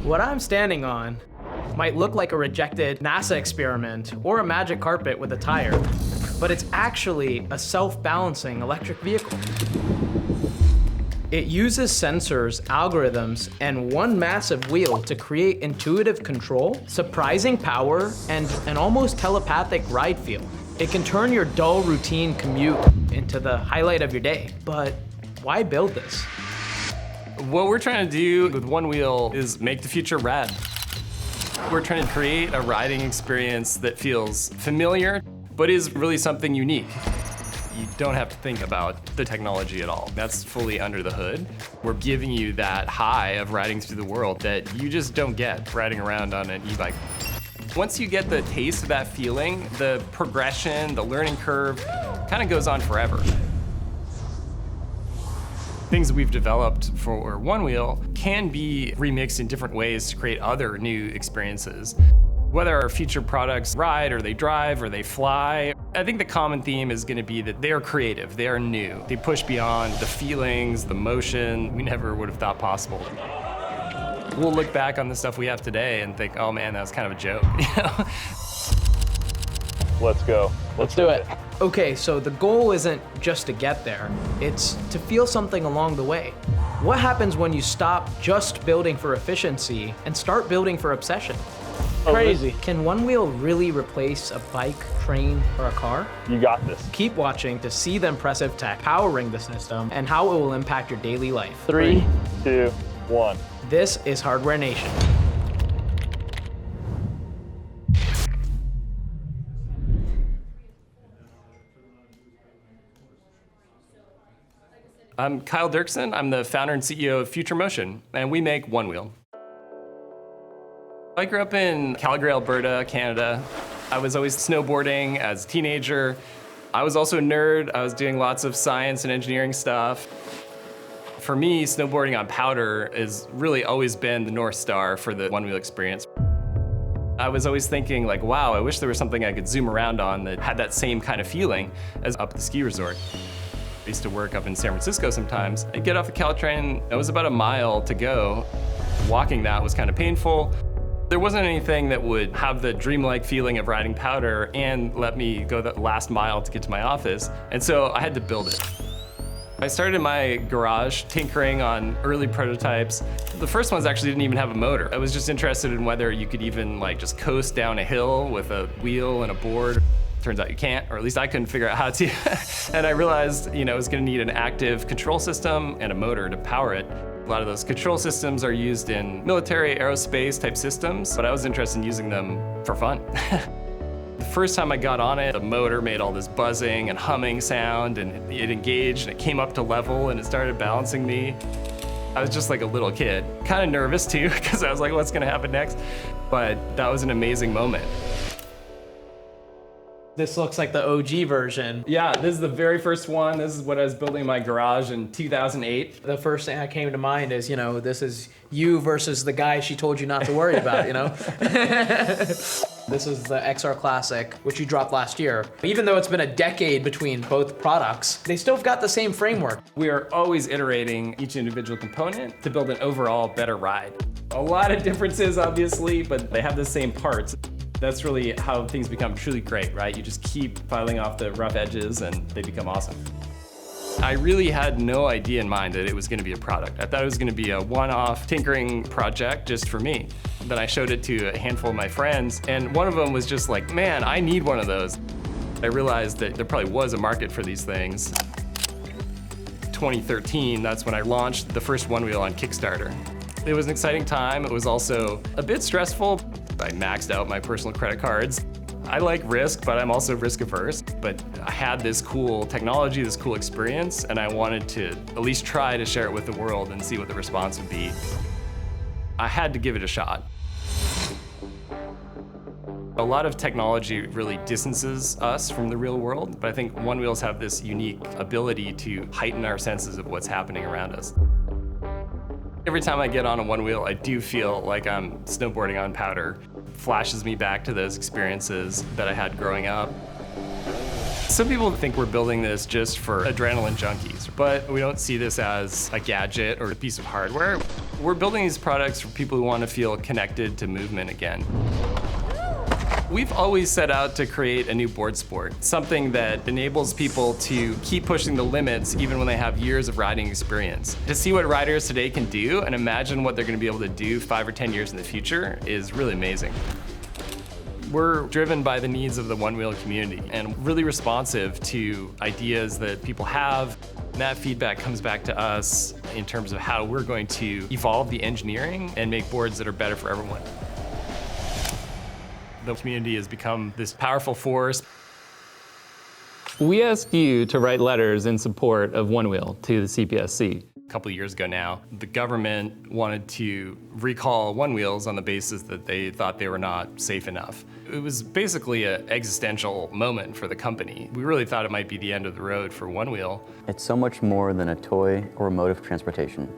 What I'm standing on might look like a rejected NASA experiment or a magic carpet with a tire, but it's actually a self-balancing electric vehicle. It uses sensors, algorithms, and one massive wheel to create intuitive control, surprising power, and an almost telepathic ride feel. It can turn your dull routine commute into the highlight of your day. But why build this? What we're trying to do with Onewheel is make the future rad. We're trying to create a riding experience that feels familiar, but is really something unique. You don't have to think about the technology at all. That's fully under the hood. We're giving you that high of riding through the world that you just don't get riding around on an e-bike. Once you get the taste of that feeling, the progression, the learning curve kind of goes on forever. Things we've developed for Onewheel can be remixed in different ways to create other new experiences. Whether our future products ride or they drive or they fly, I think the common theme is going to be that they are creative, they are new. They push beyond the feelings, the motion we never would have thought possible. We'll look back on the stuff we have today and think, oh man, that was kind of a joke. Let's go. Let's do it. Okay, so the goal isn't just to get there, it's to feel something along the way. What happens when you stop just building for efficiency and start building for obsession? Crazy. Can Onewheel really replace a bike, train, or a car? You got this. Keep watching to see the impressive tech powering the system and how it will impact your daily life. 3, 2, 1. This is Hardware Nation. I'm Kyle Doerksen. I'm the founder and CEO of Future Motion, and we make Onewheel. I grew up in Calgary, Alberta, Canada. I was always snowboarding as a teenager. I was also a nerd. I was doing lots of science and engineering stuff. For me, snowboarding on powder has really always been the North Star for the Onewheel experience. I was always thinking like, wow, I wish there was something I could zoom around on that had that same kind of feeling as up at the ski resort. I used to work up in San Francisco sometimes. I'd get off the Caltrain, it was about a mile to go. Walking that was kind of painful. There wasn't anything that would have the dreamlike feeling of riding powder and let me go the last mile to get to my office, and so I had to build it. I started in my garage tinkering on early prototypes. The first ones actually didn't even have a motor. I was just interested in whether you could even like just coast down a hill with a wheel and a board. Turns out you can't, or at least I couldn't figure out how to. And I realized, it was gonna need an active control system and a motor to power it. A lot of those control systems are used in military aerospace type systems, but I was interested in using them for fun. The first time I got on it, the motor made all this buzzing and humming sound, and it engaged and it came up to level and it started balancing me. I was just like a little kid, kind of nervous too, because I was like, what's gonna happen next? But that was an amazing moment. This looks like the OG version. Yeah, this is the very first one. This is what I was building in my garage in 2008. The first thing that came to mind is, this is you versus the guy she told you not to worry about, This is the XR Classic, which you dropped last year. Even though it's been a decade between both products, they still have got the same framework. We are always iterating each individual component to build an overall better ride. A lot of differences, obviously, but they have the same parts. That's really how things become truly great, right? You just keep filing off the rough edges and they become awesome. I really had no idea in mind that it was gonna be a product. I thought it was gonna be a one-off tinkering project just for me. Then I showed it to a handful of my friends, and one of them was just like, man, I need one of those. I realized that there probably was a market for these things. 2013, that's when I launched the first Onewheel on Kickstarter. It was an exciting time. It was also a bit stressful. I maxed out my personal credit cards. I like risk, but I'm also risk averse. But I had this cool technology, this cool experience, and I wanted to at least try to share it with the world and see what the response would be. I had to give it a shot. A lot of technology really distances us from the real world, but I think Onewheels have this unique ability to heighten our senses of what's happening around us. Every time I get on a Onewheel, I do feel like I'm snowboarding on powder. Flashes me back to those experiences that I had growing up. Some people think we're building this just for adrenaline junkies, but we don't see this as a gadget or a piece of hardware. We're building these products for people who want to feel connected to movement again. We've always set out to create a new board sport, something that enables people to keep pushing the limits even when they have years of riding experience. To see what riders today can do and imagine what they're going to be able to do 5 or 10 years in the future is really amazing. We're driven by the needs of the Onewheel community and really responsive to ideas that people have. That feedback comes back to us in terms of how we're going to evolve the engineering and make boards that are better for everyone. The community has become this powerful force. We asked you to write letters in support of Onewheel to the CPSC. A couple of years ago now, the government wanted to recall Onewheels on the basis that they thought they were not safe enough. It was basically an existential moment for the company. We really thought it might be the end of the road for Onewheel. It's so much more than a toy or a mode of transportation.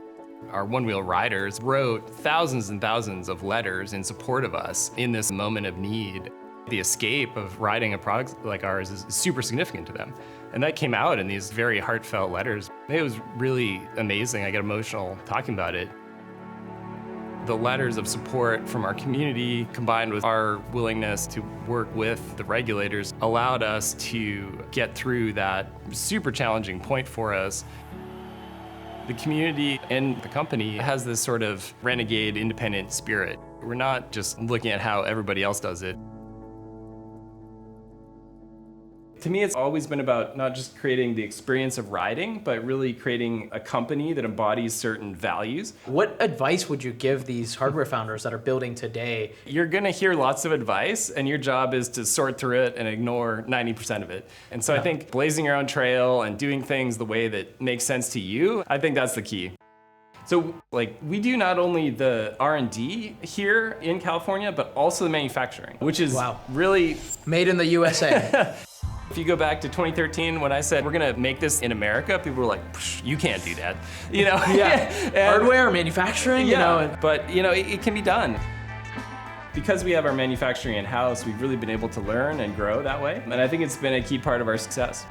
Our Onewheel riders wrote thousands and thousands of letters in support of us in this moment of need. The escape of riding a product like ours is super significant to them. And that came out in these very heartfelt letters. It was really amazing. I get emotional talking about it. The letters of support from our community, combined with our willingness to work with the regulators, allowed us to get through that super challenging point for us. The community and the company has this sort of renegade independent spirit. We're not just looking at how everybody else does it. To me, it's always been about not just creating the experience of riding, but really creating a company that embodies certain values. What advice would you give these hardware founders that are building today? You're gonna hear lots of advice, and your job is to sort through it and ignore 90% of it. And so I think blazing your own trail and doing things the way that makes sense to you, I think that's the key. So we do not only the R&D here in California, but also the manufacturing, which is really made in the USA. If you go back to 2013 when I said we're gonna make this in America, people were like, you can't do that. You know? Hardware, manufacturing, you know. But it can be done. Because we have our manufacturing in-house, we've really been able to learn and grow that way. And I think it's been a key part of our success.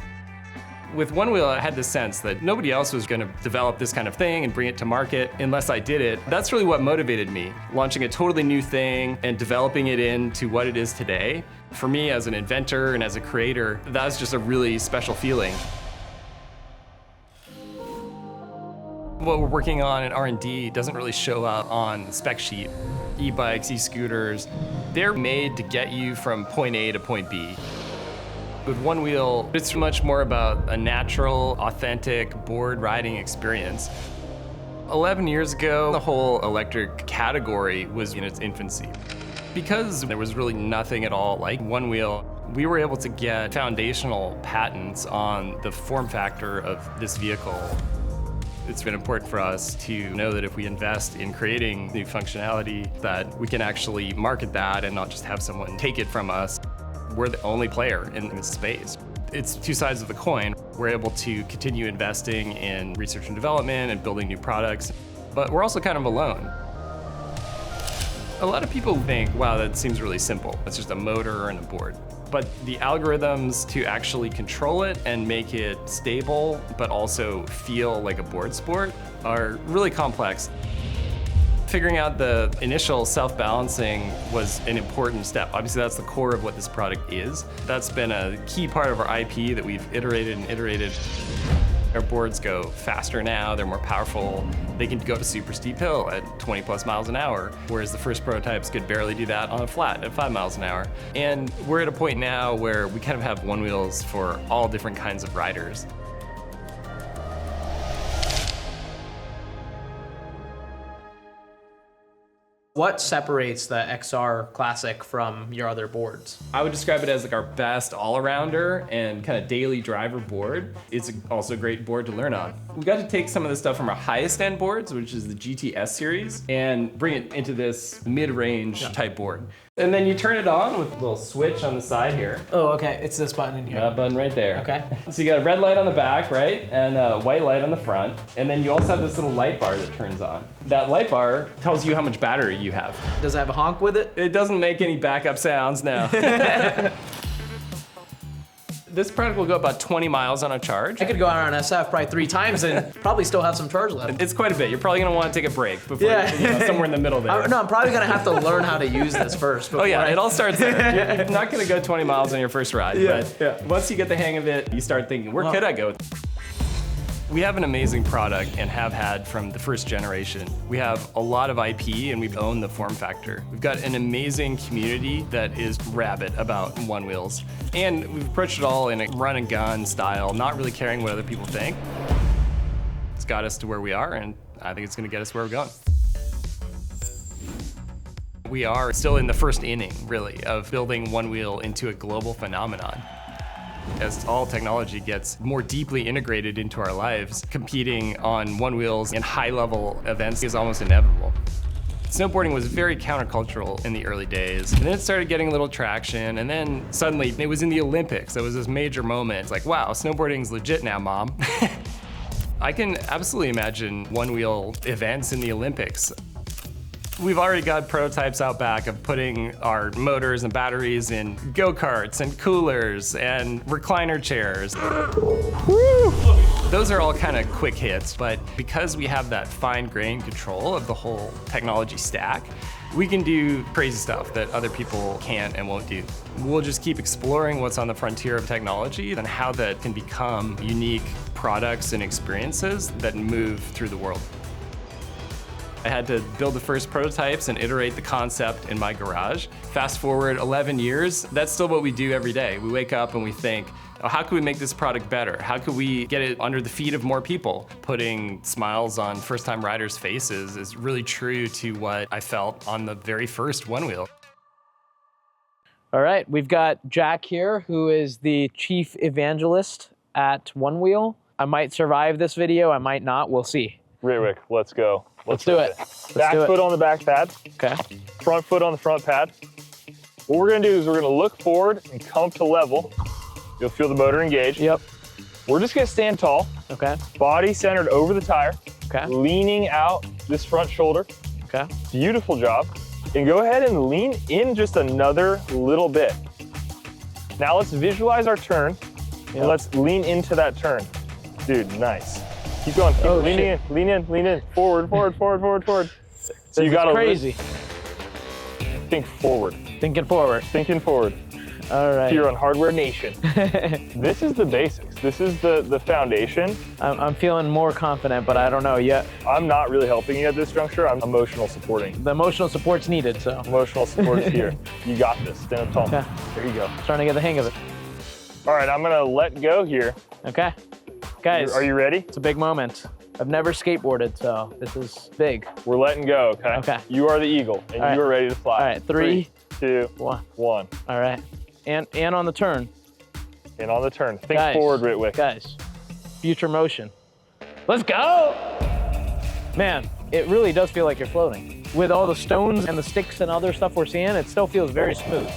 With Onewheel, I had the sense that nobody else was gonna develop this kind of thing and bring it to market unless I did it. That's really what motivated me, launching a totally new thing and developing it into what it is today. For me, as an inventor and as a creator, that's just a really special feeling. What we're working on in R&D doesn't really show up on the spec sheet. E-bikes, e-scooters, they're made to get you from point A to point B. With Onewheel, it's much more about a natural, authentic board riding experience. 11 years ago, the whole electric category was in its infancy. Because there was really nothing at all like Onewheel, we were able to get foundational patents on the form factor of this vehicle. It's been important for us to know that if we invest in creating new functionality, that we can actually market that and not just have someone take it from us. We're the only player in this space. It's two sides of the coin. We're able to continue investing in research and development and building new products, but we're also kind of alone. A lot of people think, wow, that seems really simple. It's just a motor and a board. But the algorithms to actually control it and make it stable, but also feel like a board sport, are really complex. Figuring out the initial self-balancing was an important step. Obviously, that's the core of what this product is. That's been a key part of our IP that we've iterated and iterated. Our boards go faster now, they're more powerful. They can go to super steep hill at 20 plus miles an hour, whereas the first prototypes could barely do that on a flat at 5 miles an hour. And we're at a point now where we kind of have Onewheels for all different kinds of riders. What separates the XR Classic from your other boards? I would describe it as like our best all-arounder and kind of daily driver board. It's also a great board to learn on. We got to take some of the stuff from our highest end boards, which is the GTS series, and bring it into this mid-range type board. And then you turn it on with a little switch on the side here. Oh, okay, it's this button in here. That button right there. Okay. So you got a red light on the back, right? And a white light on the front. And then you also have this little light bar that turns on. That light bar tells you how much battery you have. Does it have a honk with it? It doesn't make any backup sounds now. This product will go about 20 miles on a charge. I could go out on SF probably 3 times and probably still have some charge left. It's quite a bit. You're probably gonna want to take a break before somewhere in the middle there. No, I'm probably gonna have to learn how to use this first. Oh yeah, it all starts there. You're not gonna go 20 miles on your first ride, but once you get the hang of it, you start thinking, where could I go? We have an amazing product and have had from the first generation. We have a lot of IP and we own the form factor. We've got an amazing community that is rabid about Onewheels. And we've approached it all in a run and gun style, not really caring what other people think. It's got us to where we are, and I think it's gonna get us where we're going. We are still in the first inning, really, of building Onewheel into a global phenomenon. As all technology gets more deeply integrated into our lives, competing on Onewheels in high-level events is almost inevitable. Snowboarding was very countercultural in the early days, and then it started getting a little traction, and then suddenly it was in the Olympics. It was this major moment. It's like, wow, snowboarding's legit now, Mom. I can absolutely imagine Onewheel events in the Olympics. We've already got prototypes out back of putting our motors and batteries in go-karts and coolers and recliner chairs. Those are all kind of quick hits, but because we have that fine-grained control of the whole technology stack, we can do crazy stuff that other people can't and won't do. We'll just keep exploring what's on the frontier of technology and how that can become unique products and experiences that move through the world. I had to build the first prototypes and iterate the concept in my garage. Fast forward 11 years, that's still what we do every day. We wake up and we think, oh, how can we make this product better? How can we get it under the feet of more people? Putting smiles on first-time riders' faces is really true to what I felt on the very first Onewheel. All right, we've got Jack here, who is the chief evangelist at Onewheel. I might survive this video, I might not, we'll see. Rick, let's go. Let's do it. Back foot on the back pad. Okay. Front foot on the front pad. What we're gonna do is we're gonna look forward and come up to level. You'll feel the motor engage. Yep. We're just gonna stand tall. Okay. Body centered over the tire. Okay. Leaning out this front shoulder. Okay. Beautiful job. And go ahead and lean in just another little bit. Now let's visualize our turn and let's lean into that turn. Dude, nice. Keep going, keep leaning in, lean in, forward. So you gotta crazy. Think forward. Thinking forward. Thinking forward. All right. Here on Hardware Nation. This is the basics. This is the foundation. I'm feeling more confident, but I don't know yet. I'm not really helping you at this juncture. I'm emotional supporting. The emotional support's needed, so. Emotional support is here. You got this. Stand up tall. Okay. There you go. Starting to get the hang of it. All right, I'm gonna let go here. Okay. Guys. Are you ready? It's a big moment. I've never skateboarded, so this is big. We're letting go, okay? Okay. You are the eagle, and you are ready to fly. All right, 3, 2, 1. All right. And on the turn. And on the turn. Think forward, Ritwick. Guys, future motion. Let's go! Man, it really does feel like you're floating. With all the stones and the sticks and other stuff we're seeing, it still feels very smooth.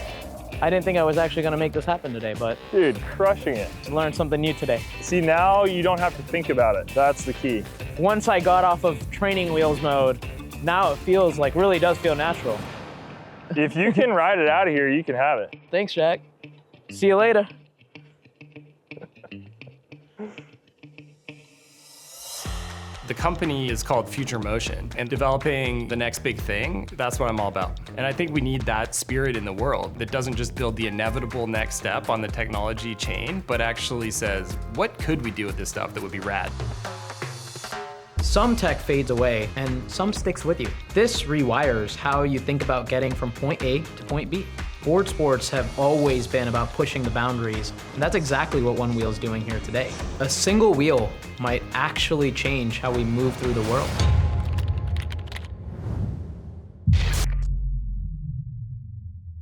I didn't think I was actually gonna make this happen today, but... Dude, crushing it. Learned something new today. See, now you don't have to think about it. That's the key. Once I got off of training wheels mode, now it feels like, really does feel natural. If you can ride it out of here, you can have it. Thanks, Jack. See you later. The company is called Future Motion, and developing the next big thing, that's what I'm all about. And I think we need that spirit in the world that doesn't just build the inevitable next step on the technology chain, but actually says, what could we do with this stuff that would be rad? Some tech fades away and some sticks with you. This rewires how you think about getting from point A to point B. Board sports have always been about pushing the boundaries, and that's exactly what Onewheel's doing here today. A single wheel might actually change how we move through the world.